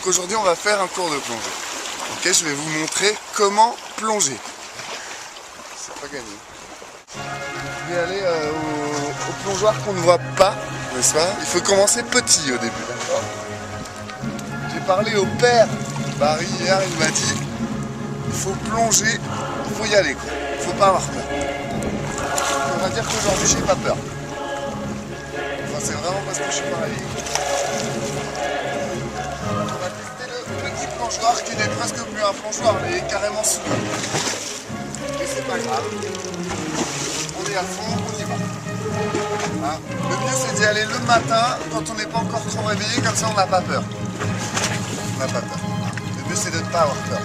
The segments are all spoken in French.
Donc aujourd'hui on va faire un cours de plongée. Ok, je vais vous montrer comment plonger. C'est pas gagné. Je vais aller au plongeoir qu'on ne voit pas, n'est-ce pas? Il faut commencer petit au début, d'accord? J'ai parlé au père Barry hier, il m'a dit il faut plonger, il faut y aller, quoi. Il faut pas avoir peur. On va dire qu'aujourd'hui j'ai pas peur. Enfin, c'est vraiment parce que je suis pareil. On va tester le petit plongeoir qui n'est presque plus un plongeoir, mais est carrément sous l'eau. Et c'est pas grave. On est à fond, on y va. Hein, le mieux c'est d'y aller le matin quand on n'est pas encore trop réveillé, comme ça on n'a pas peur. On n'a pas peur. Le mieux c'est de ne pas avoir peur.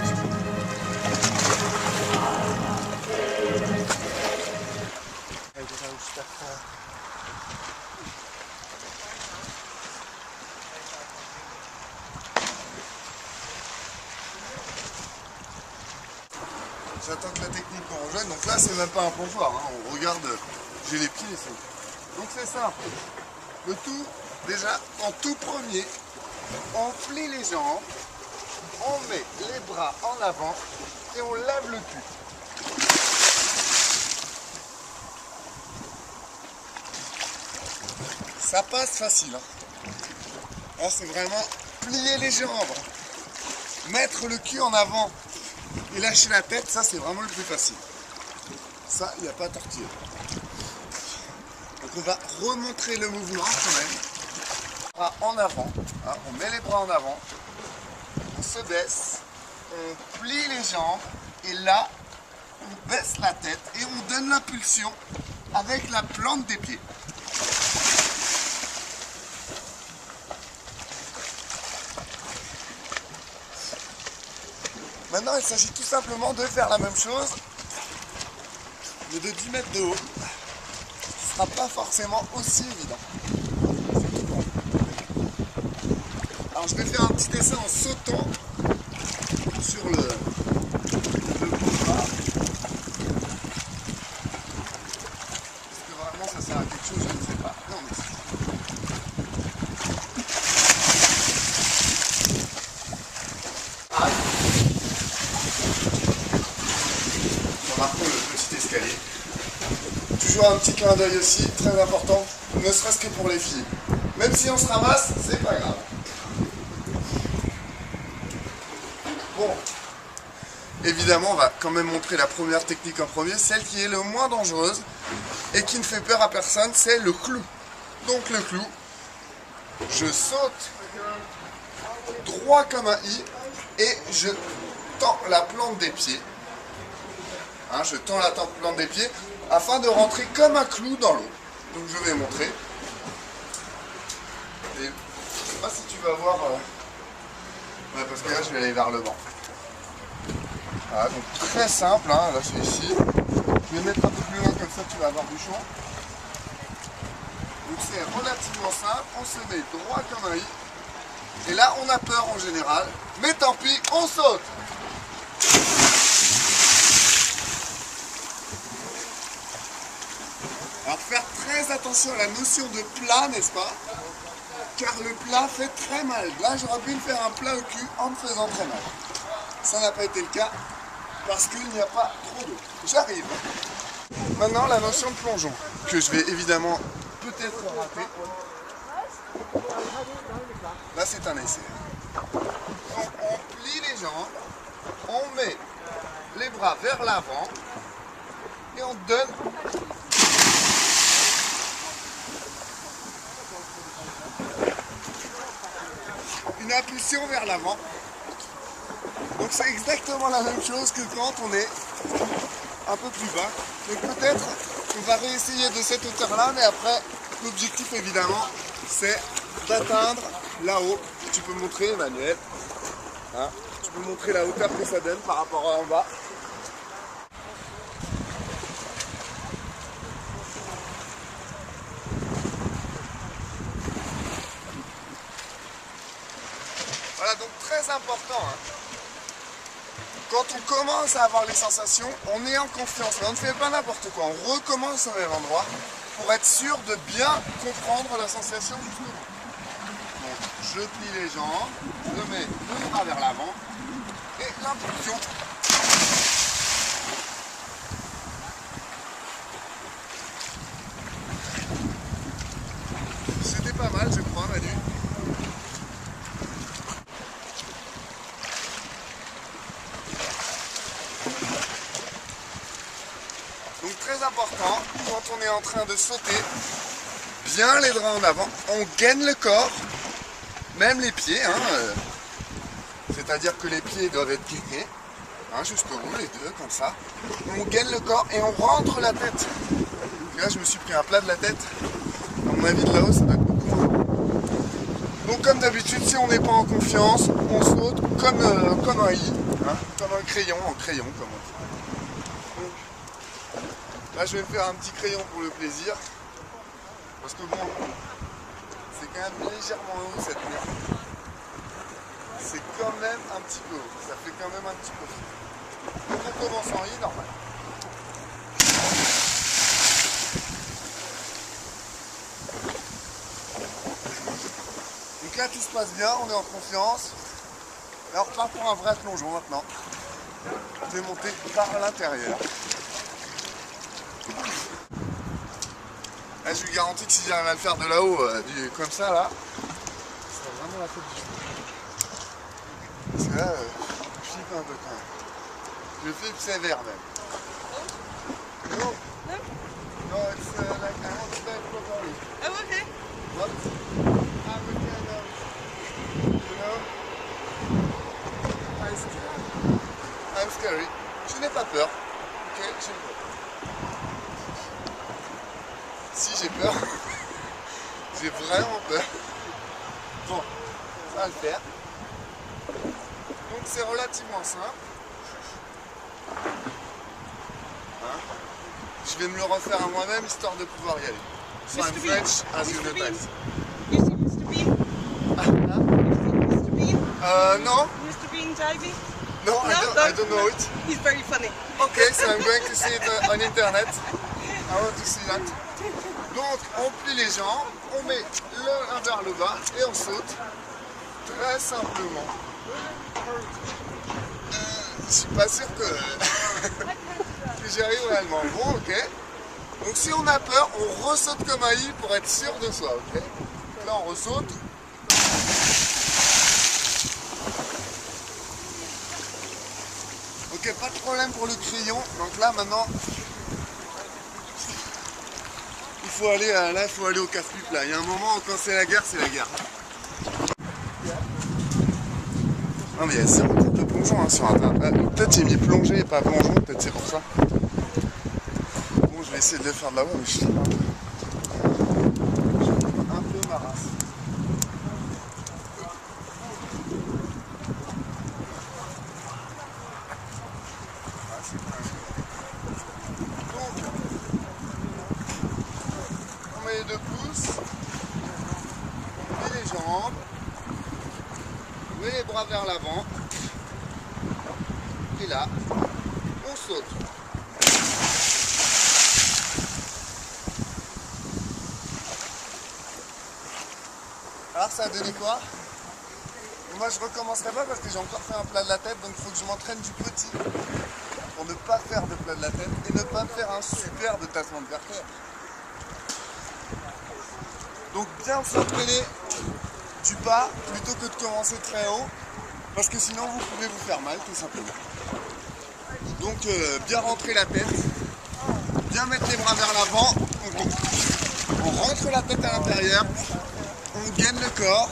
J'attends que la technique qu'on rejoigne, donc là c'est même pas un plongeoir, hein. On regarde, j'ai les pieds ici. Donc c'est simple. Le tout, déjà, en tout premier, on plie les jambes, on met les bras en avant et on lève le cul. Ça passe facile. Hein. Là c'est vraiment plier les jambes, mettre le cul en avant et lâcher la tête, ça c'est vraiment le plus facile. Ça, il n'y a pas à tortiller. Donc on va remontrer le mouvement quand même. Bras en avant, hein, on met les bras en avant, on se baisse, on plie les jambes et là on baisse la tête et on donne l'impulsion avec la plante des pieds. Maintenant il s'agit tout simplement de faire la même chose, mais de 10 mètres de haut. Ce ne sera pas forcément aussi évident. Alors je vais faire un petit essai en sautant sur le plongeoir. Est-ce que vraiment ça sert à quelque chose? Je ne sais pas. Non, mais... Remarquons le petit escalier. Toujours un petit clin d'œil aussi, très important, ne serait-ce que pour les filles. Même si on se ramasse, c'est pas grave. Bon, évidemment, on va quand même montrer la première technique en premier, celle qui est le moins dangereuse et qui ne fait peur à personne, c'est le clou. Donc le clou, je saute droit comme un i et je tends la plante des pieds. Hein, je tends la plante des pieds afin de rentrer comme un clou dans l'eau. Donc je vais montrer. Et je ne sais pas si tu vas voir... Ouais, parce que là je vais aller vers le banc. Voilà, donc très simple, hein, là je suis ici. Je vais mettre un peu plus loin comme ça tu vas avoir du champ. Donc c'est relativement simple, on se met droit comme un i. Et là on a peur en général, mais tant pis, on saute. Alors faire très attention à la notion de plat, n'est-ce pas? Car le plat fait très mal. Là j'aurais pu me faire un plat au cul en me faisant très mal. Ça n'a pas été le cas parce qu'il n'y a pas trop d'eau. J'arrive. Maintenant la notion de plongeon, que je vais évidemment peut-être rater. Là c'est un essai. On plie les jambes, on met les bras vers l'avant et on donne une impulsion vers l'avant. Donc c'est exactement la même chose que quand on est un peu plus bas. Donc peut-être on va réessayer de cette hauteur là, mais après l'objectif évidemment c'est d'atteindre là-haut. Tu peux montrer Emmanuel, hein, tu peux montrer la hauteur que ça donne par rapport à en bas. Voilà, donc très important. Hein. Quand on commence à avoir les sensations, on est en confiance. Mais on ne fait pas n'importe quoi. On recommence au même endroit pour être sûr de bien comprendre la sensation justement. Donc, je plie les jambes, je mets le bras vers l'avant et l'impulsion. C'était pas mal, je crois, Manu. Donc très important, quand on est en train de sauter, bien les bras en avant, on gaine le corps, même les pieds, hein, c'est-à-dire que les pieds doivent être gainés, hein, jusqu'au bout, les deux, comme ça. On gaine le corps et on rentre la tête. Et là, je me suis pris un plat de la tête. À mon avis, de là-haut, ça doit être beaucoup moins. Donc, comme d'habitude, si on n'est pas en confiance, on saute comme un i, hein, comme un crayon, en crayon, comme on dit. Donc, là, je vais me faire un petit crayon pour le plaisir. Parce que bon, c'est quand même légèrement haut cette merde. C'est quand même un petit peu haut. Ça fait quand même un petit peu haut. Donc on commence en I, normal. Donc là tout se passe bien, on est en confiance. Là on repart pour un vrai plongeon maintenant. Je vais monter par l'intérieur. Là, je lui garantis que si j'arrive à le faire de là-haut, comme ça, là, ça sera vraiment la tête du chou. Parce que là, je flippe un peu quand même. Je flippe sévère même. No, no, it's like I want to dive properly. Oh, okay. What? I'm a kind of, you know, I'm scary. Je n'ai pas peur. Ok, j'ai peur. Si j'ai peur, j'ai vraiment peur. Bon, ça va le faire. Donc c'est relativement simple. Hein, je vais me le refaire à moi-même histoire de pouvoir y aller. So I'm French, as you notice. You see Mr. Bean? You see Mr. Bean? No, Mr. Bean diving? no, I don't know it. He's very funny. Okay, so I'm going to see it on internet. I want to see that. Donc on plie les jambes, on met l'un vers le bas et on saute très simplement. Je suis pas sûr que j'y arrive réellement. Bon, ok. Donc si on a peur, on ressaute comme un i pour être sûr de soi, ok. Là on ressaute. Ok, pas de problème pour le crayon. Donc là maintenant, il faut aller là, il faut aller au casse-pipe là. Il y a un moment où quand c'est la guerre, c'est la guerre. Non mais il y a zéro cours de plongeon hein, sur internet. Peut-être j'ai mis plongée et pas plongeon, peut-être c'est pour ça. Bon, je vais essayer de le faire de là-haut, mais je flippe un peu. Je flippe un peu ma race. Donc, on met les deux pouces, on met les jambes, on met les bras vers l'avant, et là, on saute. Alors ça a donné quoi? Moi je recommencerai pas parce que j'ai encore fait un plat de la tête, donc il faut que je m'entraîne du petit pour ne pas faire de plat de la tête et ne pas faire un superbe tassement de perche. Donc bien s'entraîner du bas plutôt que de commencer très haut, parce que sinon vous pouvez vous faire mal tout simplement. Donc bien rentrer la tête, bien mettre les bras vers l'avant, on rentre la tête à l'intérieur, on gaine le corps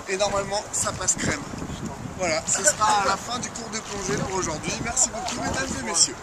et normalement ça passe crème. Voilà, ce sera à la fin du cours de plongée pour aujourd'hui. Merci beaucoup mesdames et messieurs.